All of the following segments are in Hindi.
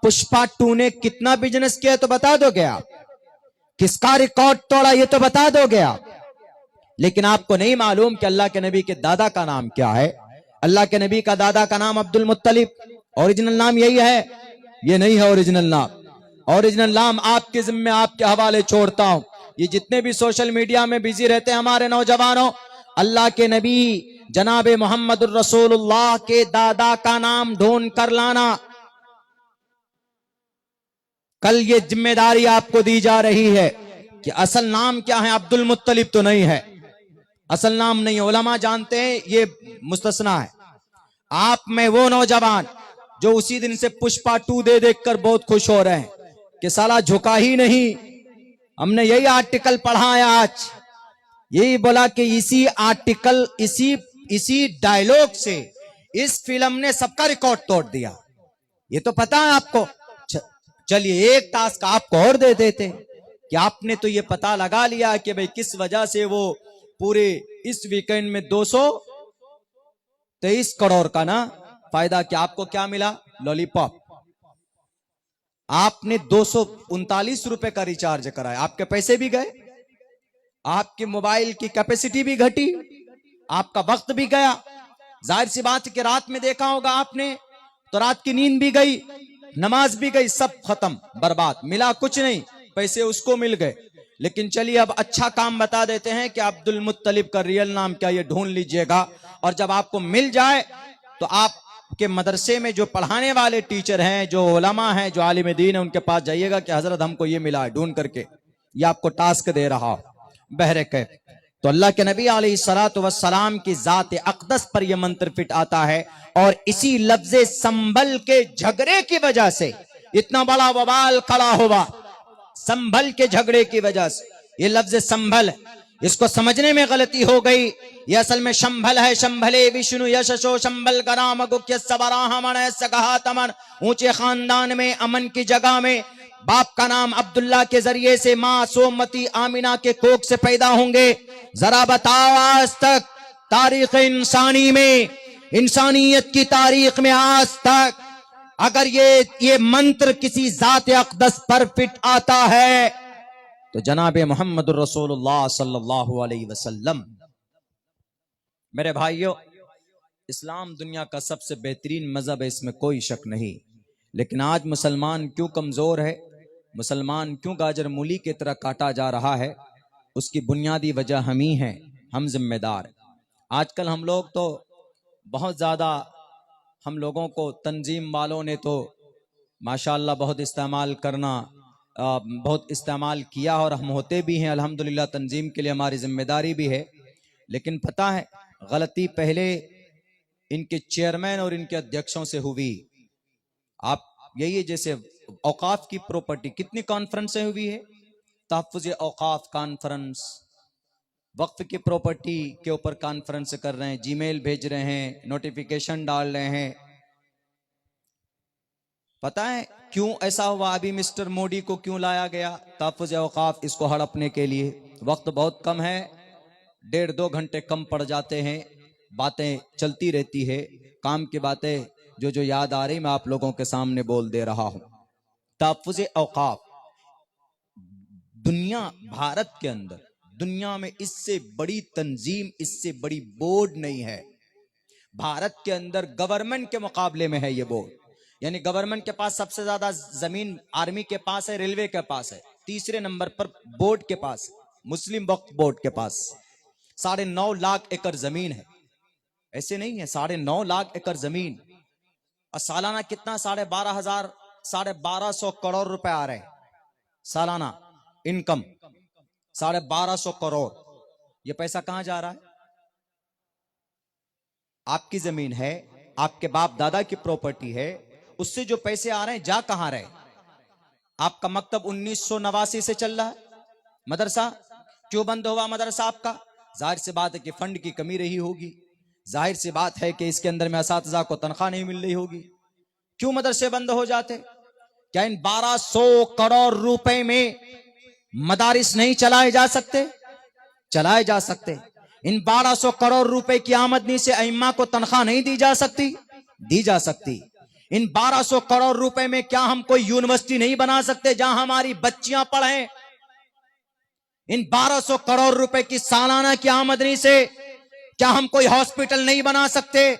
पुष्पा 2 ने कितना बिजनेस किया तो बता दोगे आप? किसका रिकॉर्ड तोड़ा ये तो बता दोगे आप? लेकिन आपको नहीं मालूम कि अल्लाह के नबी के दादा का नाम क्या है। अल्लाह के नबी का दादा का नाम अब्दुल मुत्तलिब, ओरिजिनल नाम यही है। ये नहीं है ओरिजिनल नाम। ओरिजिनल नाम आपके जिम्मे, आपके हवाले छोड़ता हूं। ये जितने भी सोशल मीडिया में बिजी रहते हैं हमारे नौजवानों, अल्लाह के नबी जनाब मोहम्मद रसूलुल्लाह के दादा का नाम ढूंढ कर लाना। कल ये जिम्मेदारी आपको दी जा रही है कि असल नाम क्या है। अब्दुल मुत्तलिब तो नहीं है, असल नाम नहीं है। उलमा जानते हैं ये मुस्तस्ना है। आप में वो नौजवान जो उसी दिन से पुष्पा 2 दे देखकर बहुत खुश हो रहे हैं कि साला झुका ही नहीं। हमने यही आर्टिकल पढ़ा है आज, यही बोला कि इसी आर्टिकल, इसी डायलॉग से इस फिल्म ने सबका रिकॉर्ड तोड़ दिया। ये तो पता है आपको। चलिए एक टास्क आपको और दे देते कि आपने तो ये पता लगा लिया कि भाई किस वजह से वो पूरे इस वीकेंड में 223 करोड़ का ना फायदा। क्या आपको क्या मिला? लॉलीपॉप। आपने 239 रुपए का रिचार्ज कराया, आपके पैसे भी गए, आपके मोबाइल की कैपेसिटी भी घटी, आपका वक्त भी गया। जाहिर सी बात है कि रात में देखा होगा आपने तो रात की नींद भी गई, नमाज भी गई, सब खत्म, बर्बाद। मिला कुछ नहीं, पैसे उसको मिल गए। लेकिन चलिए अब अच्छा काम बता देते हैं कि अब्दुल मुत्तलिब का रियल नाम क्या, ये ढूंढ लीजिएगा। और जब आपको मिल जाए तो आपके मदरसे में जो पढ़ाने वाले टीचर हैं, जो उलमा हैं, जो आलिम दीन है, उनके पास जाइएगा कि हजरत हमको ये मिला है, ढूंढ करके ये आपको टास्क दे रहा हो बहरे के। तो अल्लाह के नबी अलैहिस्सलातु वस्सलाम की जात अक़दस पर यह मंत्र फिट आता है। और इसी लफ्ज़ संभल के झगड़े की वजह से इतना बड़ा वबाल खड़ा हुआ। संभल के झगड़े की वजह से ये लफ्ज़ संभल, इसको समझने में गलती हो गई। ये असल में शंभल है। शंभले विष्णु यशो शंभल कराम गुख्य सबराहमण सकहा तमन। ऊंचे खानदान में, अमन की जगह में, बाप का नाम अब्दुल्ला के जरिए से माँ सोमती आमिना के कोख से पैदा होंगे। जरा बताओ आज तक तारीख इंसानी में, इंसानियत की तारीख में आज तक अगर ये मंत्र किसी जात अक़दस पर फिट आता है तो जनाब मोहम्मद रसूलुल्लाह सल्लल्लाहु अलैहि वसल्लम। मेरे भाइयों, इस्लाम दुनिया का सबसे बेहतरीन मजहब है, इसमें कोई शक नहीं। लेकिन आज मुसलमान क्यों कमजोर है, मुसलमान क्यों गाजर मूली की तरह काटा जा रहा है, उसकी बुनियादी वजह हम ही हैं, हम जिम्मेदार। आजकल हम लोग तो बहुत ज़्यादा, हम लोगों को तंजीम वालों ने तो माशाअल्लाह बहुत इस्तेमाल किया और हम होते भी हैं अल्हम्दुलिल्लाह। तंजीम के लिए हमारी जिम्मेदारी भी है। लेकिन पता है गलती पहले इनके चेयरमैन और इनके अध्यक्षों से हुई। आप यही जैसे औकाफ की प्रॉपर्टी, कितनी कॉन्फ्रेंसें हुई है, तहफ़्फ़ुज़ औकाफ कॉन्फ्रेंस, वक्फ की प्रॉपर्टी के ऊपर कॉन्फ्रेंस कर रहे हैं, जीमेल भेज रहे हैं, नोटिफिकेशन डाल रहे हैं। पता है क्यों ऐसा हुआ? अभी मिस्टर मोदी को क्यों लाया गया तहफ़्फ़ुज़ औकाफ, इसको हड़पने के लिए। वक्त बहुत कम है, 1.5-2 घंटे कम पड़ जाते हैं, बातें चलती रहती है, काम की बातें जो याद आ रही मैं आप लोगों के सामने बोल दे रहा हूं। तहफ़्फ़ुज़ औकाफ दुनिया, भारत के अंदर, दुनिया में इससे बड़ी तंजीम, इससे बड़ी बोर्ड नहीं है। भारत के अंदर गवर्नमेंट के मुकाबले में है ये बोर्ड। यानी गवर्नमेंट के पास सबसे ज्यादा जमीन आर्मी के पास है, रेलवे के पास है, तीसरे नंबर पर बोर्ड के पास, मुस्लिम वक्फ बोर्ड के पास 9.5 लाख एकड़ जमीन है। ऐसे नहीं है, 9.5 लाख एकड़ जमीन और सालाना कितना, 12,500 करोड़ रुपए आ रहे हैं सालाना इनकम, 1250 करोड़। ये पैसा कहां जा रहा है? आपकी जमीन है, आपके बाप दादा की प्रॉपर्टी है, उससे जो पैसे आ रहे हैं जा कहां रहे? आपका मकतब 1989 से चल रहा है, मदरसा क्यों बंद हुआ मदरसा आपका? जाहिर सी बात है कि फंड की कमी रही होगी, जाहिर सी बात है कि इसके अंदर में असातिज़ा को तनख्वाह नहीं मिल रही होगी। क्यों मदरसे बंद हो जाते? क्या इन 1200 करोड़ रुपए में मदारिस नहीं चलाए जा सकते? चलाए जा सकते। इन 1200 करोड़ रुपए की आमदनी से अइम्मा को तनख्वाह नहीं दी जा सकती? दी जा सकती। इन 1200 करोड़ रुपए में क्या हम कोई यूनिवर्सिटी नहीं बना सकते जहां हमारी बच्चियां पढ़ें? इन 1200 करोड़ रुपए की सालाना की आमदनी से क्या हम कोई हॉस्पिटल नहीं बना सकते?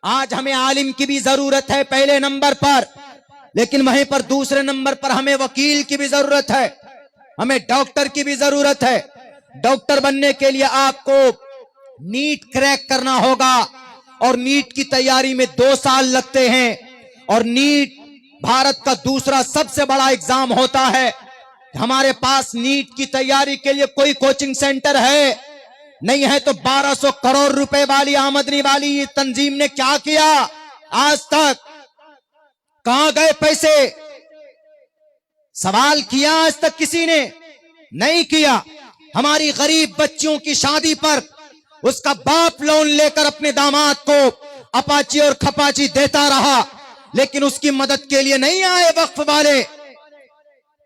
आज हमें आलिम की भी जरूरत है पहले नंबर पर, लेकिन वहीं पर दूसरे नंबर पर हमें वकील की भी जरूरत है, हमें डॉक्टर की भी जरूरत है। डॉक्टर बनने के लिए आपको नीट क्रैक करना होगा और नीट की तैयारी में 2 साल लगते हैं, और नीट भारत का दूसरा सबसे बड़ा एग्जाम होता है। हमारे पास नीट की तैयारी के लिए कोई कोचिंग सेंटर है नहीं है, तो 1200 करोड़ रुपए वाली आमदनी वाली ये तंजीम ने क्या किया? आज तक कहां गए पैसे? सवाल किया आज तक किसी ने? नहीं किया। हमारी गरीब बच्चियों की शादी पर उसका बाप लोन लेकर अपने दामाद को अपाची और खपाची देता रहा, लेकिन उसकी मदद के लिए नहीं आए वक्फ वाले।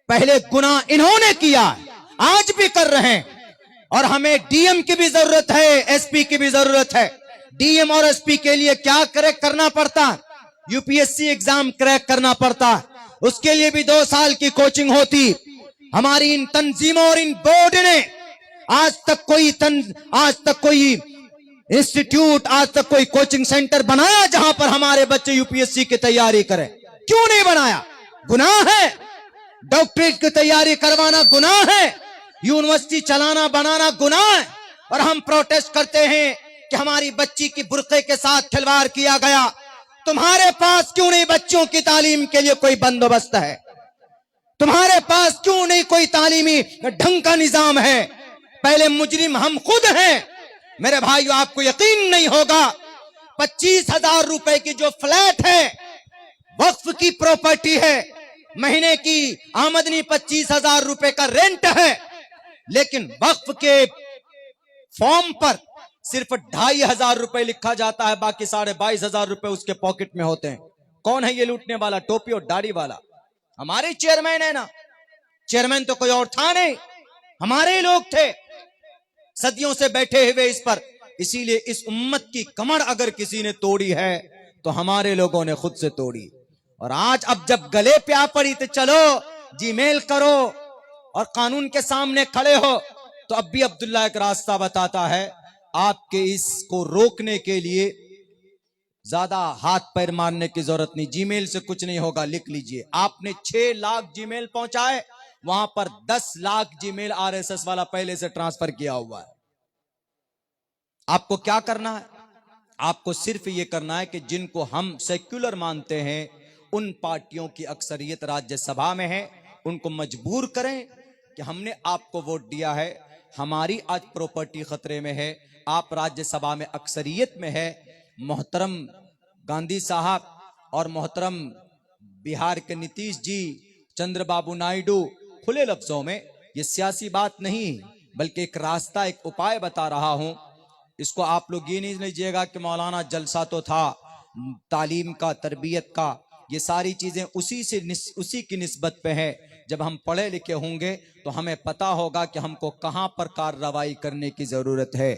पहले गुनाह इन्होंने किया, आज भी कर रहे हैं, और हमें डीएम की भी जरूरत है, एसपी की भी जरूरत है। डीएम और एसपी के लिए क्या क्रैक करना पड़ता? यूपीएससी एग्जाम क्रैक करना पड़ता, उसके लिए भी 2 साल की कोचिंग होती। हमारी इन तंजीमों और इन बोर्ड ने आज तक कोई इंस्टीट्यूट, आज तक कोई कोचिंग सेंटर बनाया जहां पर हमारे बच्चे यूपीएससी की तैयारी करें? क्यों नहीं बनाया? गुनाह है। डॉक्टरेट की तैयारी करवाना गुनाह है, यूनिवर्सिटी चलाना बनाना गुनाह है, और हम प्रोटेस्ट करते हैं कि हमारी बच्ची की बुर्के के साथ खिलवाड़ किया गया। तुम्हारे पास क्यों नहीं बच्चों की तालीम के लिए कोई बंदोबस्त है? तुम्हारे पास क्यों नहीं कोई तालीमी ढंग का निजाम है? पहले मुजरिम हम खुद हैं। मेरे भाइयों, आपको यकीन नहीं होगा, 25,000 रुपए की जो फ्लैट है वक्फ की प्रॉपर्टी है, महीने की आमदनी 25,000 रुपए का रेंट है, लेकिन वक्फ के फॉर्म पर सिर्फ 2,500 रुपए लिखा जाता है, बाकी 22,500 रुपए उसके पॉकेट में होते हैं। कौन है ये लूटने वाला? टोपी और दाढ़ी वाला हमारे चेयरमैन है ना। चेयरमैन तो कोई और था नहीं, हमारे ही लोग थे, सदियों से बैठे हुए इस पर। इसीलिए इस उम्मत की कमर अगर किसी ने तोड़ी है तो हमारे लोगों ने खुद से तोड़ी। और आज अब जब गले पे आ पड़ी तो चलो जीमेल करो और कानून के सामने खड़े हो, तो अब भी अब्दुल्ला एक रास्ता बताता है। आपके इसको रोकने के लिए ज्यादा हाथ पैर मारने की जरूरत नहीं, जीमेल से कुछ नहीं होगा। लिख लीजिए, आपने 6 लाख जीमेल पहुंचाए, वहां पर 10 लाख जीमेल आरएसएस वाला पहले से ट्रांसफर किया हुआ है। आपको क्या करना है? आपको सिर्फ ये करना है कि जिनको हम सेक्युलर मानते हैं उन पार्टियों की अक्सरियत राज्यसभा में है, उनको मजबूर करें कि हमने आपको वोट दिया है, हमारी आज प्रॉपर्टी खतरे में है, आप राज्यसभा में अक्सरियत में है। मोहतरम गांधी साहब और मोहतरम बिहार के नीतीश जी, चंद्रबाबू नायडू, खुले लफ्जों में ये सियासी बात नहीं बल्कि एक रास्ता, एक उपाय बता रहा हूं। इसको आप लोग ये नहीं लीजिएगा कि मौलाना जलसा तो था तालीम का, तरबियत का, ये सारी चीजें उसी की निस्बत पे है। जब हम पढ़े लिखे होंगे तो हमें पता होगा कि हमको कहां पर कार्रवाई करने की जरूरत है,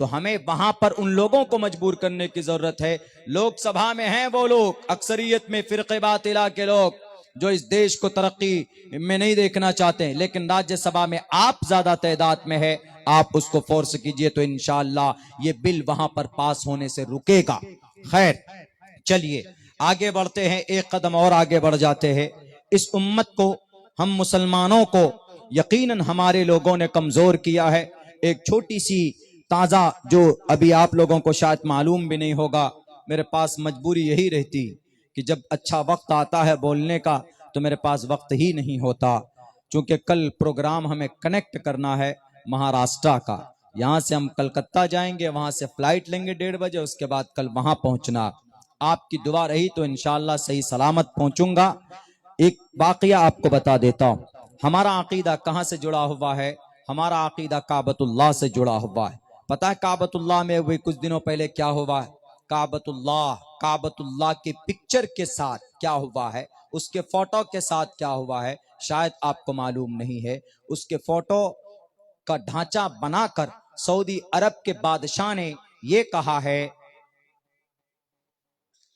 तो हमें वहां पर उन लोगों को मजबूर करने की जरूरत है। लोकसभा में हैं वो लोग, अक्सरियत में फिरके बातिला के लोग, जो इस देश को तरक्की में नहीं देखना चाहते, लेकिन राज्यसभा में आप ज्यादा तादाद में है, आप उसको फोर्स कीजिए तो इंशाअल्लाह ये बिल वहां पर पास होने से रुकेगा। खैर, चलिए आगे बढ़ते हैं, एक कदम और आगे बढ़ जाते हैं। इस उम्मत को, हम मुसलमानों को यकीनन हमारे लोगों ने कमजोर किया है। एक छोटी सी ताजा, जो अभी आप लोगों को शायद मालूम भी नहीं होगा, मेरे पास मजबूरी यही रहती कि जब अच्छा वक्त आता है बोलने का तो मेरे पास वक्त ही नहीं होता, क्योंकि कल प्रोग्राम हमें कनेक्ट करना है महाराष्ट्र का। यहाँ से हम कलकत्ता जाएंगे, वहां से फ्लाइट लेंगे 1:30 बजे, उसके बाद कल वहां पहुंचना। आपकी दुआ रही तो इंशाअल्लाह सही सलामत पहुंचूंगा। एक वाकया आपको बता देता हूँ, हमारा अकीदा कहाँ से जुड़ा हुआ है? हमारा अकीदा काबतुल्लाह से जुड़ा हुआ है। पता है काबतुल्लाह में अभी कुछ दिनों पहले क्या हुआ है? काबतुल्लाह के पिक्चर के साथ क्या हुआ है, उसके फोटो के साथ क्या हुआ है, शायद आपको मालूम नहीं है। उसके फोटो का ढांचा बनाकर सऊदी अरब के बादशाह ने यह कहा है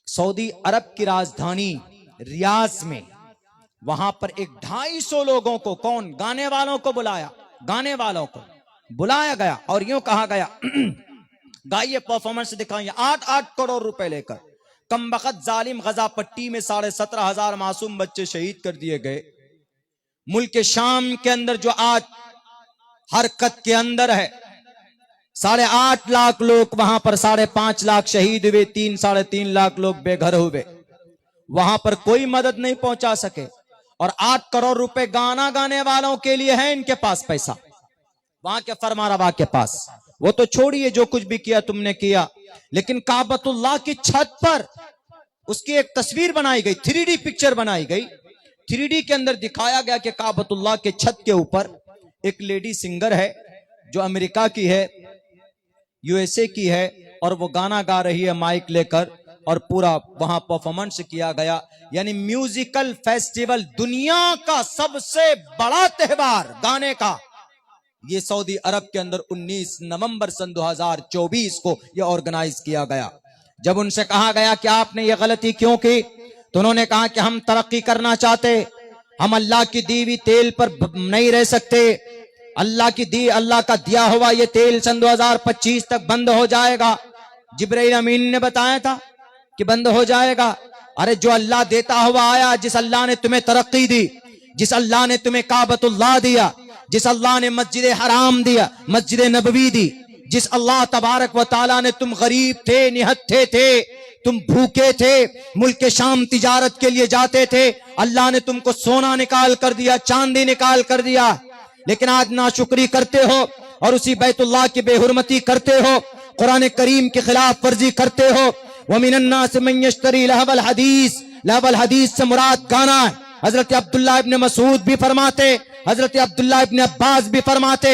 सऊदी अरब की राजधानी रियाज में, वहां पर एक 250 लोगों को, कौन, गाने वालों को बुलाया, गाने वालों को बुलाया गया और यूं कहा गया गाइए, परफॉर्मेंस दिखाइए, 8-8 करोड़ रुपए लेकर। कम बखत जालिम गजा पट्टी में 17,500 मासूम बच्चे शहीद कर दिए गए। मुल्क शाम के अंदर जो आज हरकत के अंदर है, 8.5 लाख लोग वहां पर, 5.5 लाख शहीद हुए, 3-3.5 लाख लोग बेघर हुए। वहां पर कोई मदद नहीं पहुंचा सके और 8 करोड़ रुपए गाना गाने वालों के लिए है इनके पास पैसा, वहां के फरमारवा के पास। वो तो छोड़िए, जो कुछ भी किया तुमने किया, लेकिन काबतुल्लाह की छत पर उसकी एक तस्वीर बनाई गई, 3D पिक्चर बनाई गई। 3D के अंदर दिखाया गया कि काबतुल्लाह के छत के ऊपर एक लेडी सिंगर है जो अमेरिका की है, USA की है, और वो गाना गा रही है माइक लेकर, और पूरा वहां परफॉर्मेंस किया गया। यानी म्यूजिकल फेस्टिवल, दुनिया का सबसे बड़ा त्योहार गाने का, ये सऊदी अरब के अंदर 19 नवंबर सन 2024 को ये ऑर्गेनाइज किया गया। जब उनसे कहा गया कि आपने ये गलती क्यों की, तो उन्होंने कहा कि हम तरक्की करना चाहते, हम अल्लाह की दी हुई तेल पर नहीं रह सकते, अल्लाह का दिया हुआ ये तेल सन 2025 तक बंद हो जाएगा। जिब्राइल अमीन ने बताया था कि बंद हो जाएगा। अरे जो अल्लाह देता हुआ आया, जिस अल्लाह ने तुम्हें तरक्की दी, जिस अल्लाह ने तुम्हें काबतुल्लाह दिया, जिस अल्लाह ने मस्जिद हराम दिया, मस्जिद नबवी दी, जिस अल्लाह तबारक व ताला ने, तुम गरीब थे, निहत्थे थे, तुम भूखे थे, मुल्क शाम तिजारत के लिए जाते थे, अल्लाह ने तुमको सोना निकाल कर दिया, चांदी निकाल कर दिया, लेकिन आज नाशुक्री करते हो और उसी बैतुल्लाह की बेहुरमती करते हो, कुरान करीम की खिलाफ वर्जी करते हो। वमिनन्नास मन यश्तरी लहवल हदीस, लहवल हदीस से मुराद गाना है। हजरत अब्दुल्लाह इब्न मसूद भी फरमाते, हजरत अब्दुल्लाह इब्न अब्बास भी फरमाते,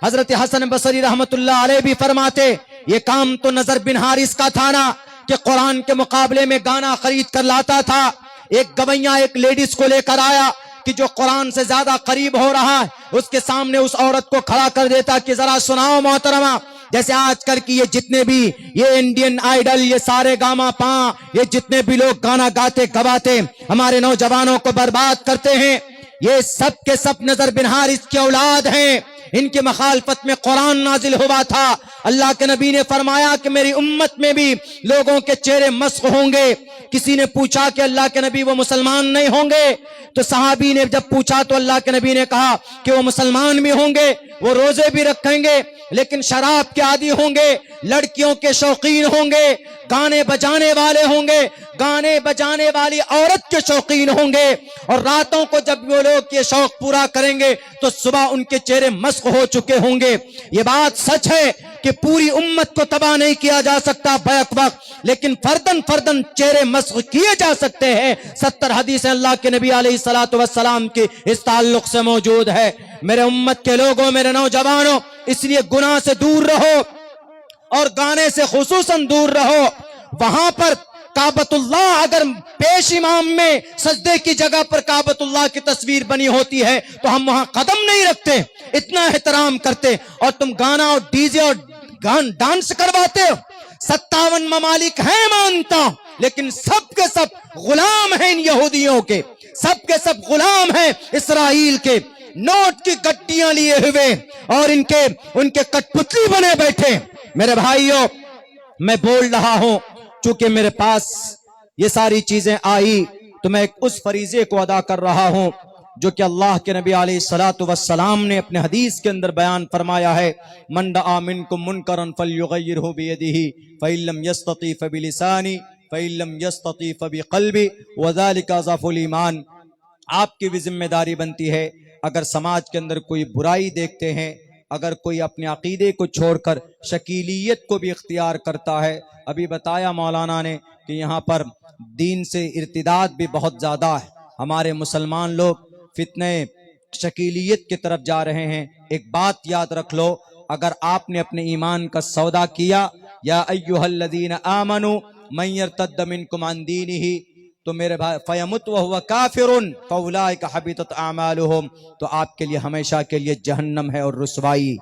हजरत हसन बसरी रहमतुल्लाह अलैह भी फरमाते, ये काम तो नजर बिन हारिस का था ना, कि कुरान के मुकाबले में गाना खरीद कर लाता था। एक गवैया एक लेडीज को लेकर आया कि जो कुरान से ज्यादा करीब हो रहा है, उसके सामने उस औरत को खड़ा कर देता कि जरा सुनाओ मोहतरमा। जैसे आजकल की ये जितने भी ये इंडियन आइडल, ये सारे गामा पा, ये जितने भी लोग गाना गाते गवाते हमारे नौजवानों को बर्बाद करते हैं, ये सब के सब नजर बिन हारिस की औलाद हैं। इनके मखालफत में कुरान नाजिल हुआ था। अल्लाह के नबी ने फरमाया कि मेरी उम्मत में भी लोगों के चेहरे मस्क होंगे। किसी ने पूछा कि अल्लाह के नबी वो मुसलमान नहीं होंगे? तो सहाबी ने जब पूछा तो अल्लाह के नबी ने कहा कि वो मुसलमान भी होंगे, वो रोजे भी रखेंगे, लेकिन शराब के आदी होंगे, लड़कियों के शौकीन होंगे, गाने बजाने वाले होंगे, गाने बजाने वाली औरत के शौकीन होंगे, और रातों को जब वो लोग ये शौक पूरा करेंगे तो सुबह उनके चेहरे मस्क हो चुके होंगे। ये बात सच है कि पूरी उम्मत को तबाह नहीं किया जा सकता बैक वक्त, लेकिन फर्दन फर्दन चेहरे मस्क किए जा सकते हैं। 70 हदीसें अल्लाह के नबी अलैहिस्सलातु वस्सलाम की इस ताल्लुक से मौजूद है। मेरे उम्मत के लोगों, मेरे नौजवानों, इसलिए गुनाह से दूर रहो और गाने से खुसूसन दूर रहो। वहां पर काबतुल्लाह अगर पेश इमाम में सजदे की जगह पर काबतुल्लाह की तस्वीर बनी होती है तो हम वहां कदम नहीं रखते, इतना एहतराम करते, और तुम गाना और डीजे और डांस करवाते हो। 57 ममालिक हैं मानता, लेकिन सब के सब गुलाम हैं इन यहूदियों के, सब के सब गुलाम हैं इसराइल के। नोट की गड्डियां लिए हुए और उनके कठपुतली बने बैठे। मेरे भाइयों, मैं बोल रहा हूं, चूंकि मेरे पास ये सारी चीजें आई तो मैं उस फरीजे को अदा कर रहा हूं जो कि अल्लाह के नबी अलैहिस्सलातु वस्सलाम ने अपने हदीस के अंदर बयान फरमाया है। मन रआ मिनकुम मुनकरन फलयुगय्यिरहु बियदिही फइल्लम यस्तती फबिलिसानी फइल्लम यस्तती फबिक़ल्बी वज़ालिका ज़अफ़ुल ईमान। आपकी भी जिम्मेदारी बनती है, अगर समाज के अंदर कोई बुराई देखते हैं, अगर कोई अपने अकीदे को छोड़कर शकीलियत को भी इख्तियार करता है। अभी बताया मौलाना ने कि यहाँ पर दीन से इर्तिदाद भी बहुत ज़्यादा है, हमारे मुसलमान लोग फितने शकीलियत की तरफ जा रहे हैं। एक बात याद रख लो, अगर आपने अपने ईमान का सौदा किया, या अय्युहल्लज़ीना आमनू मन यर्तद्द मिनकुम अन दीनिही, तो मेरे भाई फयमुत व हुवा काफिरुन फउलाइका हबितत आमालुहुम, तो आपके लिए हमेशा के लिए जहन्नम है और रुसवाई।